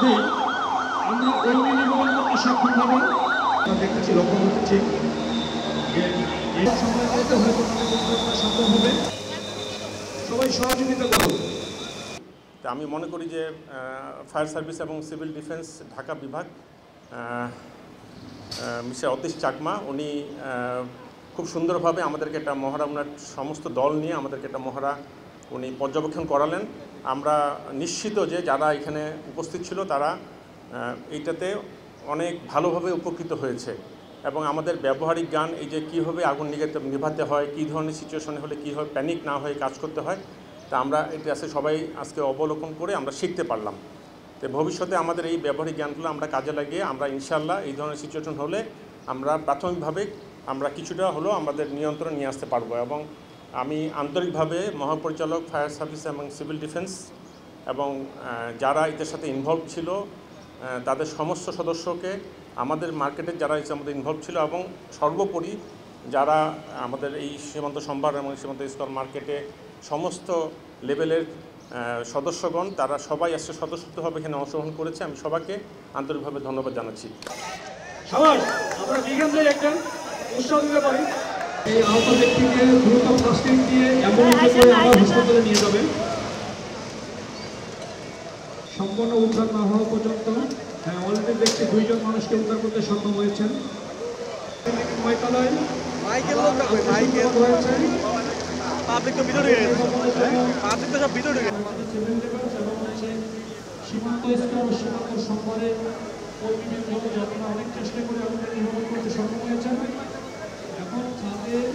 মধ্যে আমরা ওই বিনিময়ের মধ্যে সক্ষম হব। দেখতেছি, লক্ষ্য করতেছি যে এই সময়ের মধ্যে হয়তো সম্ভব হবে। সবাই সহযোগিতা করুন। আমি মনে করি যে ফায়ার সার্ভিস এবং সিভিল ডিফেন্স ঢাকা বিভাগ মিস্টার অতীশ চাকমা উনি খুব সুন্দরভাবে আমাদেরকে একটা মহড়া, ওনার সমস্ত দল নিয়ে আমাদেরকে একটা মহড়া উনি পর্যবেক্ষণ করালেন। আমরা নিশ্চিত যে যারা এখানে উপস্থিত ছিল তারা এইটাতে অনেক ভালোভাবে উপকৃত হয়েছে এবং আমাদের ব্যবহারিক জ্ঞান, এই যে কীভাবে আগুন নিভাতে হয়, কী ধরনের সিচুয়েশনে হলে কীভাবে প্যানিক না হয়ে কাজ করতে হয়, তা আমরা এটা সবাই আজকে অবলোকন করে আমরা শিখতে পারলাম। তো ভবিষ্যতে আমাদের এই ব্যবহারিক জ্ঞানগুলো আমরা কাজে লাগিয়ে আমরা ইনশাআল্লাহ এই ধরনের সিচুয়েশন হলে আমরা প্রাথমিকভাবে আমরা কিছুটা হলেও আমাদের নিয়ন্ত্রণ নিয়ে আসতে পারবো। এবং আমি আন্তরিকভাবে মহাপরিচালক ফায়ার সার্ভিস এবং সিভিল ডিফেন্স এবং যারা এদের সাথে ইনভলভ ছিল তাদের সমস্ত সদস্যকে, আমাদের মার্কেটের যারা আমাদের ইনভলভ ছিল এবং সর্বোপরি যারা আমাদের এই সীমান্ত সম্ভার এবং সীমান্ত স্তর মার্কেটে সমস্ত লেভেলের সদস্যগণ, তারা সবাই আসছে স্বতঃস্ফূর্তভাবে এখানে অংশগ্রহণ করেছে। আমি সবাইকে আন্তরিকভাবে ধন্যবাদ জানাচ্ছি। সবাই আমরা এখান থেকে একটা উৎসাহ দিতে পারি। এই আহত ব্যক্তিকে দ্রুত ফার্স্ট এড দিয়ে অ্যাম্বুলেন্সে করে আবার হাসপাতালে নিয়ে যাবেন। সম্পূর্ণ উদ্ধার না হওয়া পর্যন্ত অলরেডি দেখছি 2 জন মানুষকে উদ্ধার করতে সক্ষম হয়েছেন। পাবলিক তো ভিতরে গেছে, পাবলিক তো সব ভিতরে গেছে। সীমান্ত স্তর সীমান্ত সম্পর্কে কর্মীবৃন্দ যারা অনেক চেষ্টা করে আমাদের নির্মাণ করতে সক্ষম হয়েছেন। এখন তাদের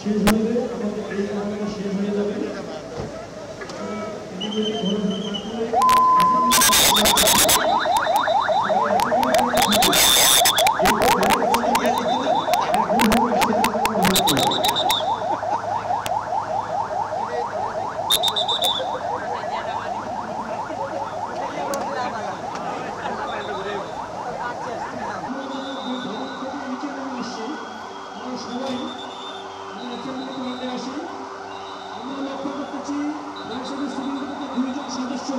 শেষ হলে আমাদের এই কারণটা শেষ হয়ে যাবে। আমরা লক্ষ্য করতেছি রাজশাহী সিভিল ডিফেন্সের 2 জন সদস্য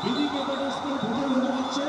বিভিন্ন ঘটনাস্থলে ভূমিকা হতে যাচ্ছে।